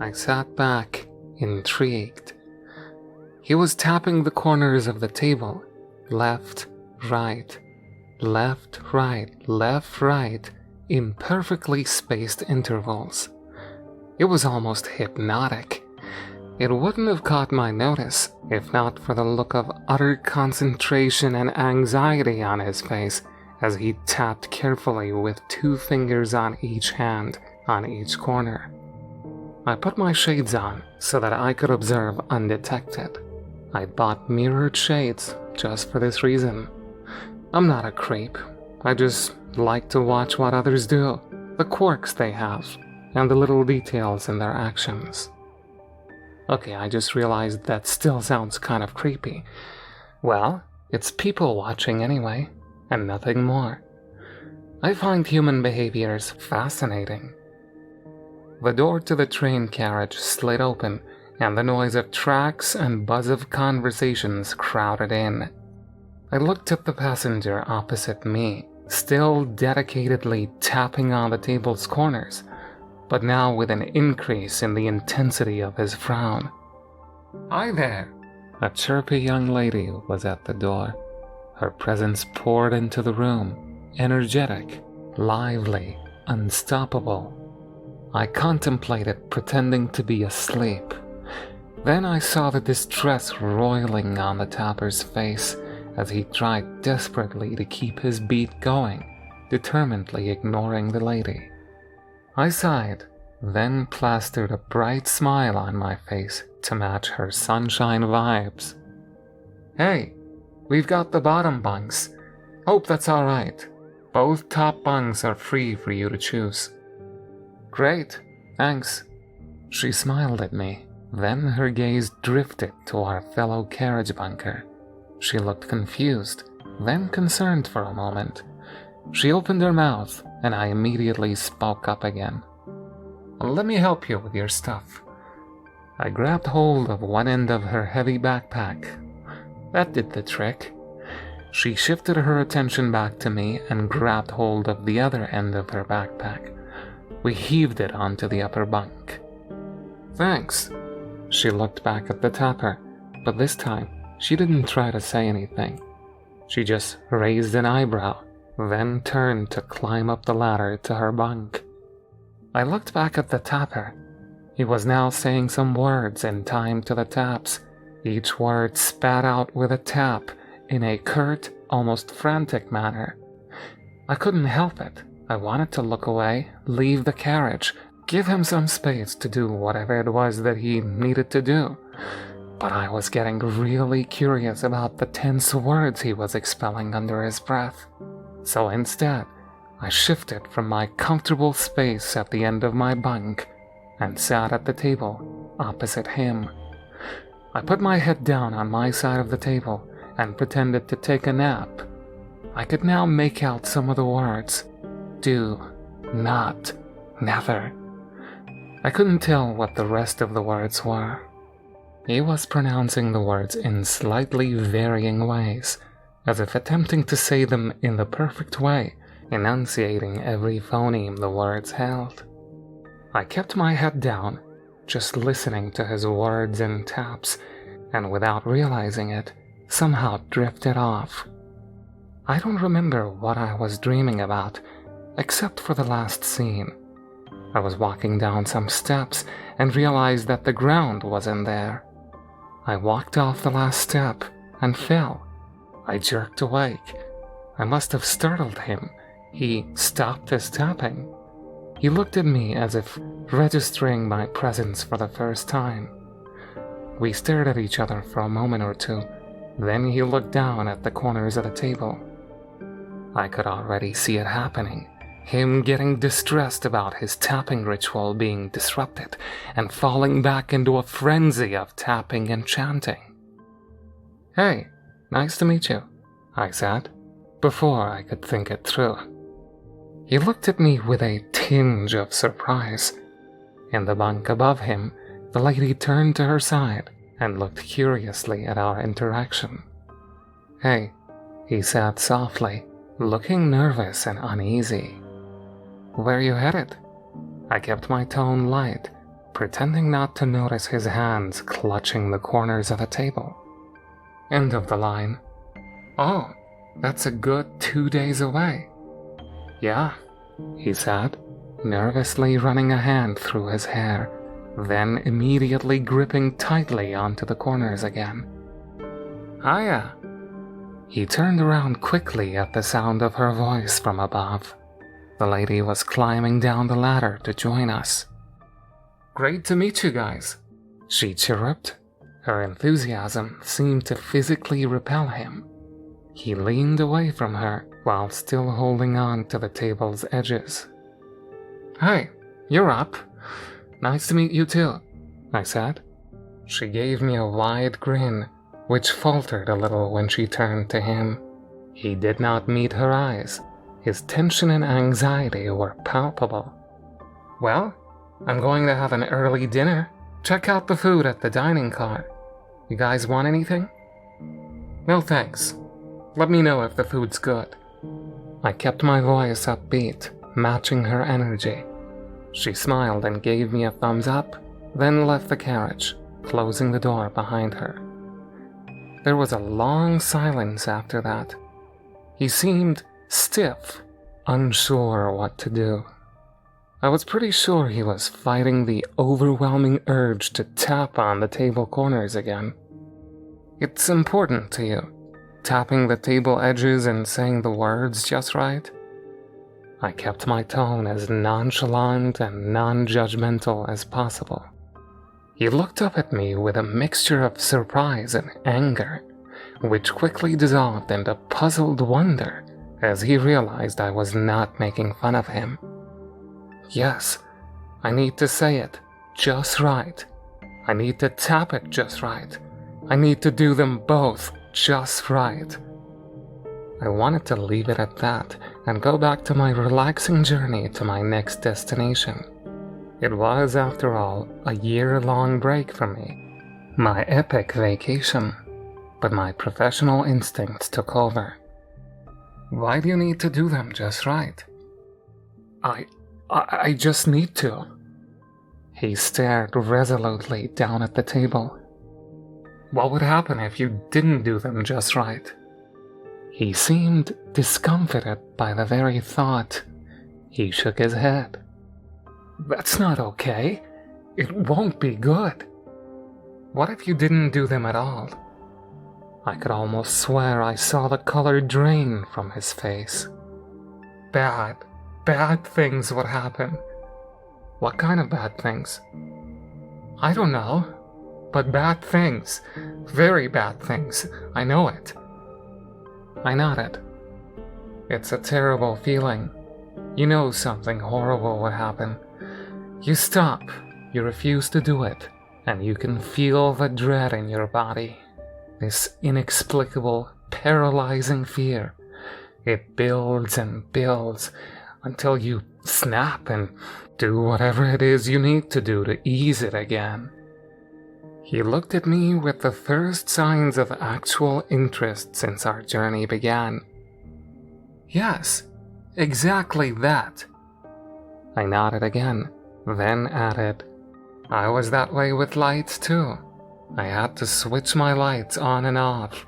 I sat back, intrigued. He was tapping the corners of the table, left, right, left, right, left, right, in perfectly spaced intervals. It was almost hypnotic. It wouldn't have caught my notice if not for the look of utter concentration and anxiety on his face as he tapped carefully with 2 fingers on each hand on each corner. I put my shades on so that I could observe undetected. I bought mirrored shades just for this reason. I'm not a creep. I just like to watch what others do, the quirks they have, and the little details in their actions. Okay, I just realized that still sounds kind of creepy. Well, it's people watching anyway, and nothing more. I find human behaviors fascinating. The door to the train carriage slid open, and the noise of tracks and buzz of conversations crowded in. I looked at the passenger opposite me, still dedicatedly tapping on the table's corners, but now with an increase in the intensity of his frown. "Hi there!" A chirpy young lady was at the door. Her presence poured into the room, energetic, lively, unstoppable. I contemplated pretending to be asleep. Then I saw the distress roiling on the tapper's face as he tried desperately to keep his beat going, determinedly ignoring the lady. I sighed, then plastered a bright smile on my face to match her sunshine vibes. "Hey, we've got the bottom bunks. Hope that's alright. Both top bunks are free for you to choose." "Great, thanks." She smiled at me, then her gaze drifted to our fellow carriage bunker. She looked confused, then concerned for a moment. She opened her mouth, and I immediately spoke up again. "Let me help you with your stuff." I grabbed hold of one end of her heavy backpack. That did the trick. She shifted her attention back to me and grabbed hold of the other end of her backpack. We heaved it onto the upper bunk. "Thanks." She looked back at the tapper, but this time she didn't try to say anything. She just raised an eyebrow, then turned to climb up the ladder to her bunk. I looked back at the tapper. He was now saying some words in time to the taps, each word spat out with a tap in a curt, almost frantic manner. I couldn't help it. I wanted to look away, leave the carriage, give him some space to do whatever it was that he needed to do. But I was getting really curious about the tense words he was expelling under his breath. So instead, I shifted from my comfortable space at the end of my bunk and sat at the table opposite him. I put my head down on my side of the table and pretended to take a nap. I could now make out some of the words. Do, not, never. I couldn't tell what the rest of the words were. He was pronouncing the words in slightly varying ways, as if attempting to say them in the perfect way, enunciating every phoneme the words held. I kept my head down, just listening to his words and taps, and without realizing it, somehow drifted off. I don't remember what I was dreaming about, except for the last scene. I was walking down some steps and realized that the ground wasn't there. I walked off the last step and fell. I jerked awake. I must have startled him. He stopped his tapping. He looked at me as if registering my presence for the first time. We stared at each other for a moment or two. Then he looked down at the corners of the table. I could already see it happening. Him getting distressed about his tapping ritual being disrupted and falling back into a frenzy of tapping and chanting. "Hey, nice to meet you," I said, before I could think it through. He looked at me with a tinge of surprise. In the bunk above him, the lady turned to her side and looked curiously at our interaction. "Hey," he said softly, looking nervous and uneasy. "Where you headed?" I kept my tone light, pretending not to notice his hands clutching the corners of a table. End of the line. Oh, that's a good 2 days away. Yeah, he said, nervously running a hand through his hair, then immediately gripping tightly onto the corners again. Hiya. He turned around quickly at the sound of her voice from above. The lady was climbing down the ladder to join us. Great to meet you guys, she chirruped. Her enthusiasm seemed to physically repel him. He leaned away from her while still holding on to the table's edges. Hey, you're up. Nice to meet you too, I said. She gave me a wide grin, which faltered a little when she turned to him. He did not meet her eyes. His tension and anxiety were palpable. Well, I'm going to have an early dinner. Check out the food at the dining car. You guys want anything? No thanks. Let me know if the food's good. I kept my voice upbeat, matching her energy. She smiled and gave me a thumbs up, then left the carriage, closing the door behind her. There was a long silence after that. He seemed stiff, unsure what to do. I was pretty sure he was fighting the overwhelming urge to tap on the table corners again. It's important to you, tapping the table edges and saying the words just right? I kept my tone as nonchalant and non-judgmental as possible. He looked up at me with a mixture of surprise and anger, which quickly dissolved into puzzled wonder as he realized I was not making fun of him. Yes, I need to say it just right. I need to tap it just right. I need to do them both just right. I wanted to leave it at that and go back to my relaxing journey to my next destination. It was, after all, a year-long break for me, my epic vacation, but my professional instincts took over. Why do you need to do them just right? I just need to. He stared resolutely down at the table. What would happen if you didn't do them just right? He seemed discomfited by the very thought. He shook his head. That's not okay. It won't be good. What if you didn't do them at all? I could almost swear I saw the color drain from his face. Bad things would happen. What kind of bad things? I don't know, but bad things. Very bad things. I know it. I nodded. It's a terrible feeling. You know something horrible would happen. You stop, you refuse to do it, and you can feel the dread in your body. This inexplicable, paralyzing fear. It builds and builds until you snap and do whatever it is you need to do to ease it again. He looked at me with the first signs of actual interest since our journey began. Yes, exactly that. I nodded again, then added, I was that way with lights too. I had to switch my lights on and off,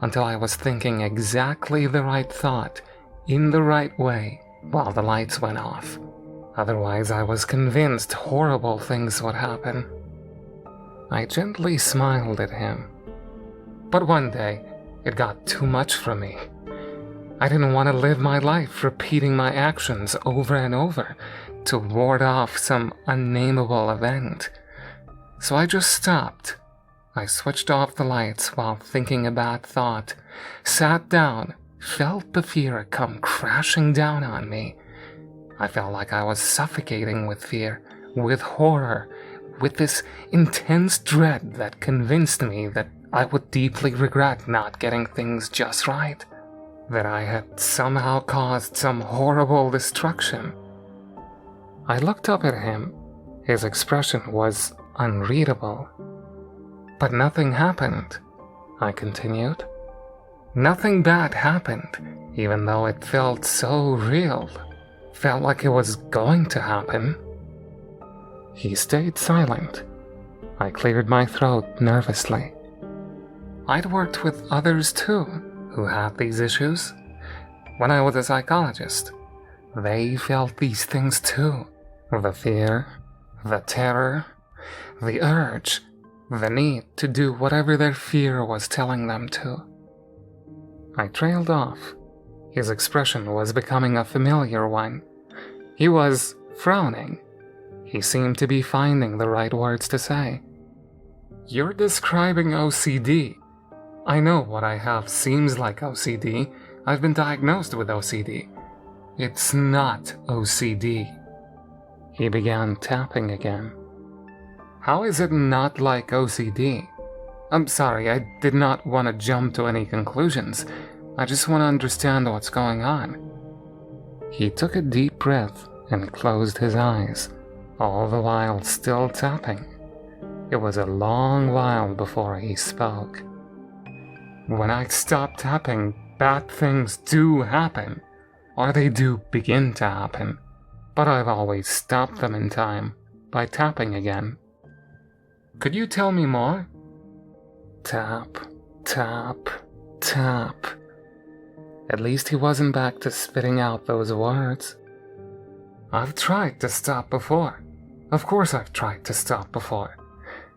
until I was thinking exactly the right thought, in the right way, while the lights went off. Otherwise, I was convinced horrible things would happen. I gently smiled at him. But one day, it got too much for me. I didn't want to live my life repeating my actions over and over to ward off some unnameable event. So I just stopped. I switched off the lights while thinking a bad thought, sat down, felt the fear come crashing down on me. I felt like I was suffocating with fear, with horror, with this intense dread that convinced me that I would deeply regret not getting things just right, that I had somehow caused some horrible destruction. I looked up at him. His expression was unreadable. But nothing happened, I continued. Nothing bad happened, even though it felt so real. Felt like it was going to happen. He stayed silent. I cleared my throat nervously. I'd worked with others too who had these issues. When I was a psychologist, they felt these things too. The fear, the terror, the urge, the need to do whatever their fear was telling them to. I trailed off. His expression was becoming a familiar one. He was frowning. He seemed to be finding the right words to say. You're describing OCD. I know what I have seems like OCD. I've been diagnosed with OCD. It's not OCD. He began tapping again. How is it not like OCD? I'm sorry, I did not want to jump to any conclusions. I just want to understand what's going on. He took a deep breath and closed his eyes, all the while still tapping. It was a long while before he spoke. When I stop tapping, bad things do happen, or they do begin to happen, but I've always stopped them in time by tapping again. Could you tell me more? Tap, tap, tap. At least he wasn't back to spitting out those words. I've tried to stop before. Of course I've tried to stop before.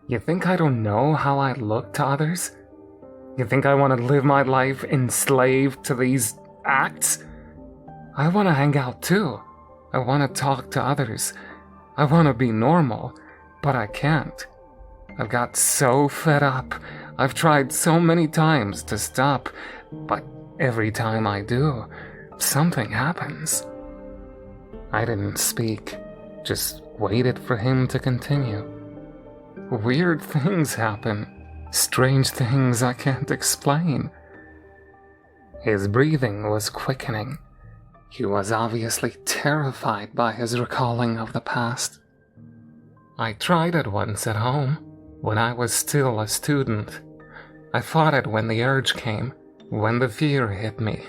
You think I don't know how I look to others? You think I want to live my life enslaved to these acts? I want to hang out too. I want to talk to others. I want to be normal, but I can't. I've got so fed up. I've tried so many times to stop, but every time I do, something happens. I didn't speak, just waited for him to continue. Weird things happen, strange things I can't explain. His breathing was quickening. He was obviously terrified by his recalling of the past. I tried it once at home, when I was still a student. I fought it when the urge came, when the fear hit me,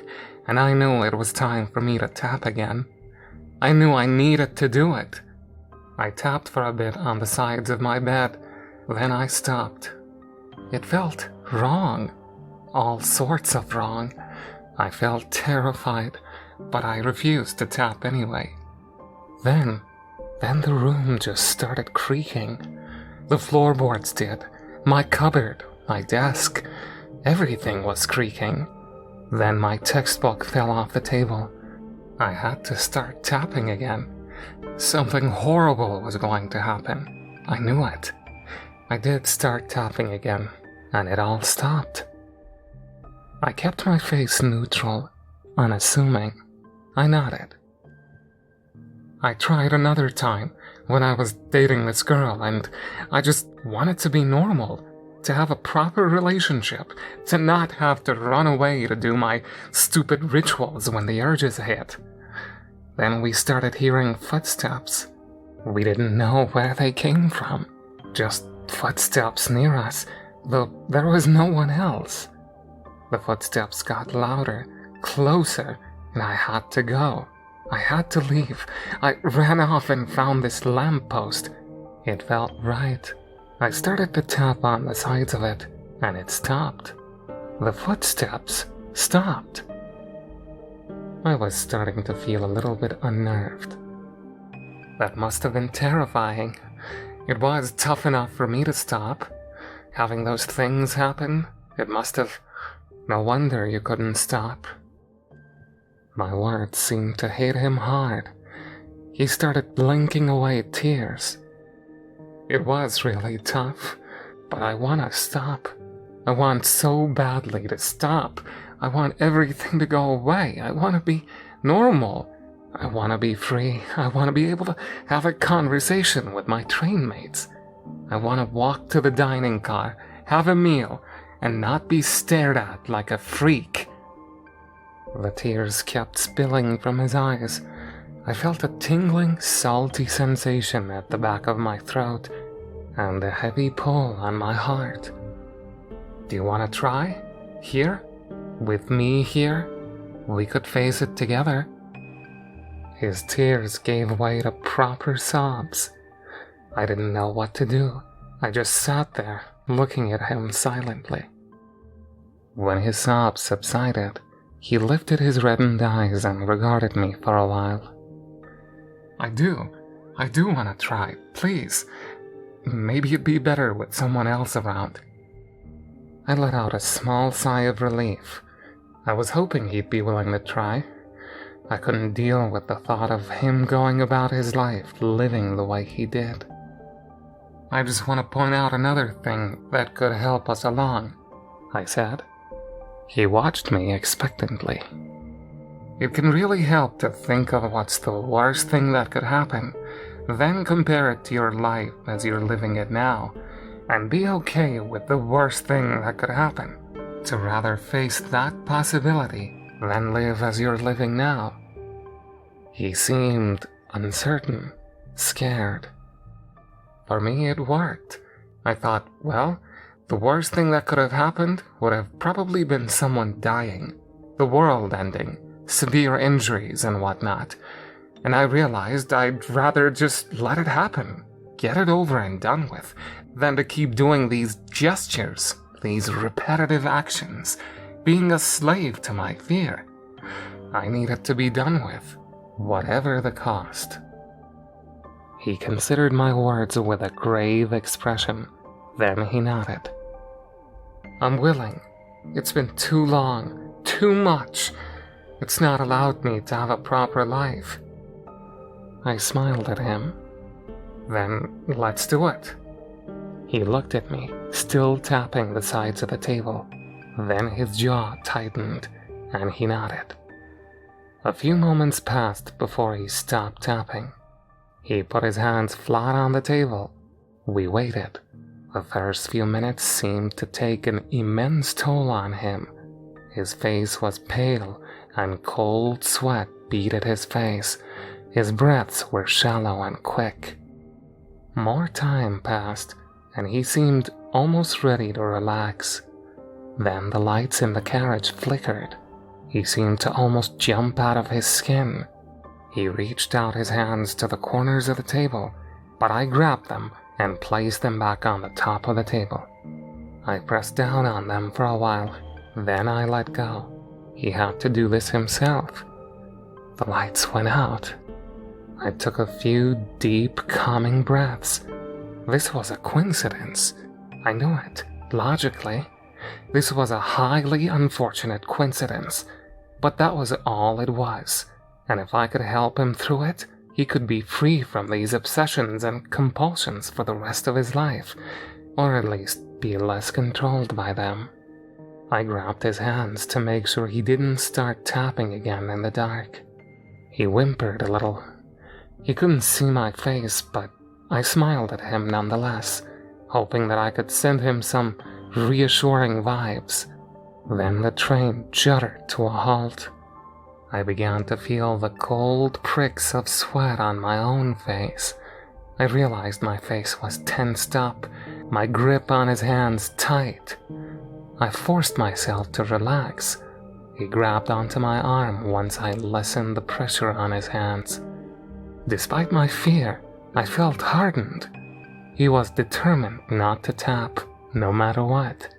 and I knew it was time for me to tap again. I knew I needed to do it. I tapped for a bit on the sides of my bed, then I stopped. It felt wrong, all sorts of wrong. I felt terrified, but I refused to tap anyway. Then the room just started creaking. The floorboards did, my cupboard, my desk, everything was creaking. Then my textbook fell off the table. I had to start tapping again. Something horrible was going to happen. I knew it. I did start tapping again, and it all stopped. I kept my face neutral, unassuming. I nodded. I tried another time when I was dating this girl, and I just wanted to be normal, to have a proper relationship, to not have to run away to do my stupid rituals when the urges hit. Then we started hearing footsteps. We didn't know where they came from, just footsteps near us, though there was no one else. The footsteps got louder, closer, and I had to go. I had to leave. I ran off and found this lamppost. It felt right. I started to tap on the sides of it, and it stopped. The footsteps stopped. I was starting to feel a little bit unnerved. That must have been terrifying. It was tough enough for me to stop. Having those things happen, it must have... No wonder you couldn't stop. My words seemed to hit him hard. He started blinking away tears. It was really tough, but I want to stop. I want so badly to stop. I want everything to go away. I want to be normal. I want to be free. I want to be able to have a conversation with my train mates. I want to walk to the dining car, have a meal, and not be stared at like a freak. The tears kept spilling from his eyes. I felt a tingling, salty sensation at the back of my throat, and a heavy pull on my heart. Do you want to try? Here? With me here? We could face it together. His tears gave way to proper sobs. I didn't know what to do. I just sat there, looking at him silently. When his sobs subsided, he lifted his reddened eyes and regarded me for a while. I do want to try, please. Maybe it'd be better with someone else around. I let out a small sigh of relief. I was hoping he'd be willing to try. I couldn't deal with the thought of him going about his life living the way he did. I just want to point out another thing that could help us along, I said. He watched me expectantly. It can really help to think of what's the worst thing that could happen, then compare it to your life as you're living it now, and be okay with the worst thing that could happen, to rather face that possibility than live as you're living now. He seemed uncertain, scared. For me, it worked. I thought, well, the worst thing that could have happened would have probably been someone dying, the world ending, severe injuries and whatnot. And I realized I'd rather just let it happen, get it over and done with, than to keep doing these gestures, these repetitive actions, being a slave to my fear. I needed to be done with, whatever the cost. He considered my words with a grave expression. Then he nodded. I'm willing. It's been too long, too much. It's not allowed me to have a proper life. I smiled at him. Then let's do it. He looked at me, still tapping the sides of the table. Then his jaw tightened, and he nodded. A few moments passed before he stopped tapping. He put his hands flat on the table. We waited. The first few minutes seemed to take an immense toll on him. His face was pale, and cold sweat beat at his face. His breaths were shallow and quick. More time passed, and he seemed almost ready to relax. Then the lights in the carriage flickered. He seemed to almost jump out of his skin. He reached out his hands to the corners of the table, but I grabbed them and placed them back on the top of the table. I pressed down on them for a while, then I let go. He had to do this himself. The lights went out. I took a few deep, calming breaths. This was a coincidence. I knew it, logically. This was a highly unfortunate coincidence, but that was all it was. And if I could help him through it, he could be free from these obsessions and compulsions for the rest of his life, or at least be less controlled by them. I grabbed his hands to make sure he didn't start tapping again in the dark. He whimpered a little. He couldn't see my face, but I smiled at him nonetheless, hoping that I could send him some reassuring vibes. Then the train juddered to a halt. I began to feel the cold pricks of sweat on my own face. I realized my face was tensed up, my grip on his hands tight. I forced myself to relax. He grabbed onto my arm once I lessened the pressure on his hands. Despite my fear, I felt hardened. He was determined not to tap, no matter what.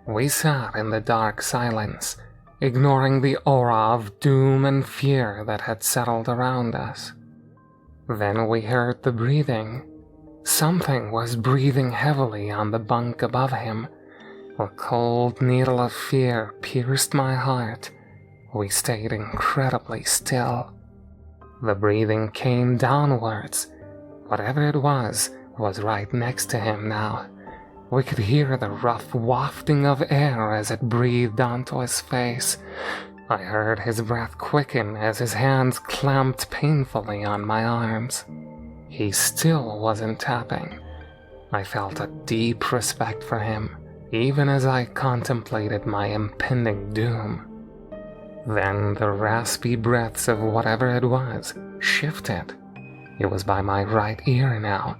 We sat in the dark silence, ignoring the aura of doom and fear that had settled around us. Then we heard the breathing. Something was breathing heavily on the bunk above him. A cold needle of fear pierced my heart. We stayed incredibly still. The breathing came downwards. Whatever it was right next to him now. We could hear the rough wafting of air as it breathed onto his face. I heard his breath quicken as his hands clamped painfully on my arms. He still wasn't tapping. I felt a deep respect for him, even as I contemplated my impending doom. Then the raspy breaths of whatever it was shifted. It was by my right ear now.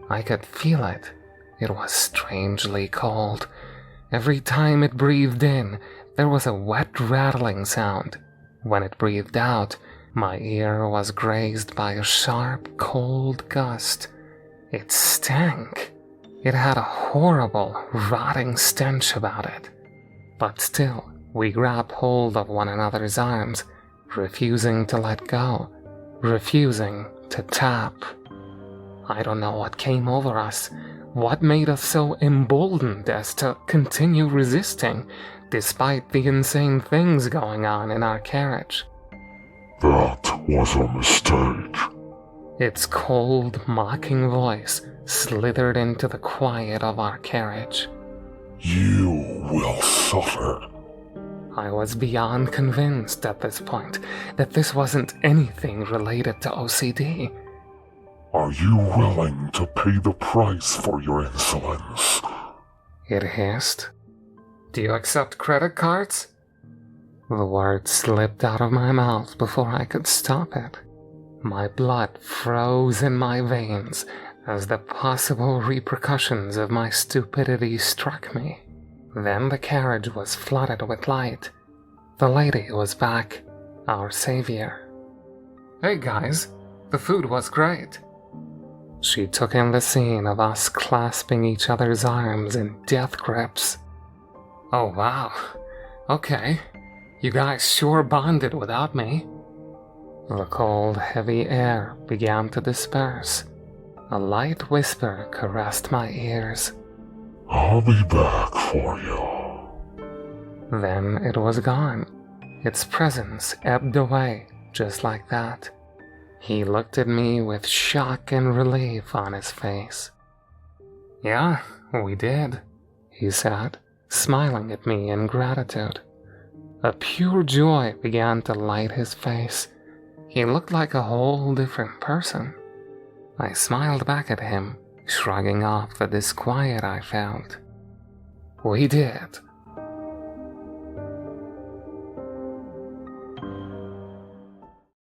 I could feel it. It was strangely cold. Every time it breathed in, there was a wet rattling sound. When it breathed out, my ear was grazed by a sharp, cold gust. It stank. It had a horrible, rotting stench about it. But still, we grabbed hold of one another's arms, refusing to let go, refusing to tap. I don't know what came over us, what made us so emboldened as to continue resisting, despite the insane things going on in our carriage. That was a mistake. Its cold, mocking voice slithered into the quiet of our carriage. You will suffer. I was beyond convinced at this point that this wasn't anything related to OCD. Are you willing to pay the price for your insolence? It hissed. Do you accept credit cards? The word slipped out of my mouth before I could stop it. My blood froze in my veins as the possible repercussions of my stupidity struck me. Then the carriage was flooded with light. The lady was back, our savior. Hey guys, the food was great. She took in the scene of us clasping each other's arms in death grips. Oh wow, okay, you guys sure bonded without me. The cold, heavy air began to disperse. A light whisper caressed my ears. I'll be back for you. Then it was gone. Its presence ebbed away just like that. He looked at me with shock and relief on his face. Yeah, we did, he said, smiling at me in gratitude. A pure joy began to light his face. He looked like a whole different person. I smiled back at him, shrugging off the disquiet I felt. We did,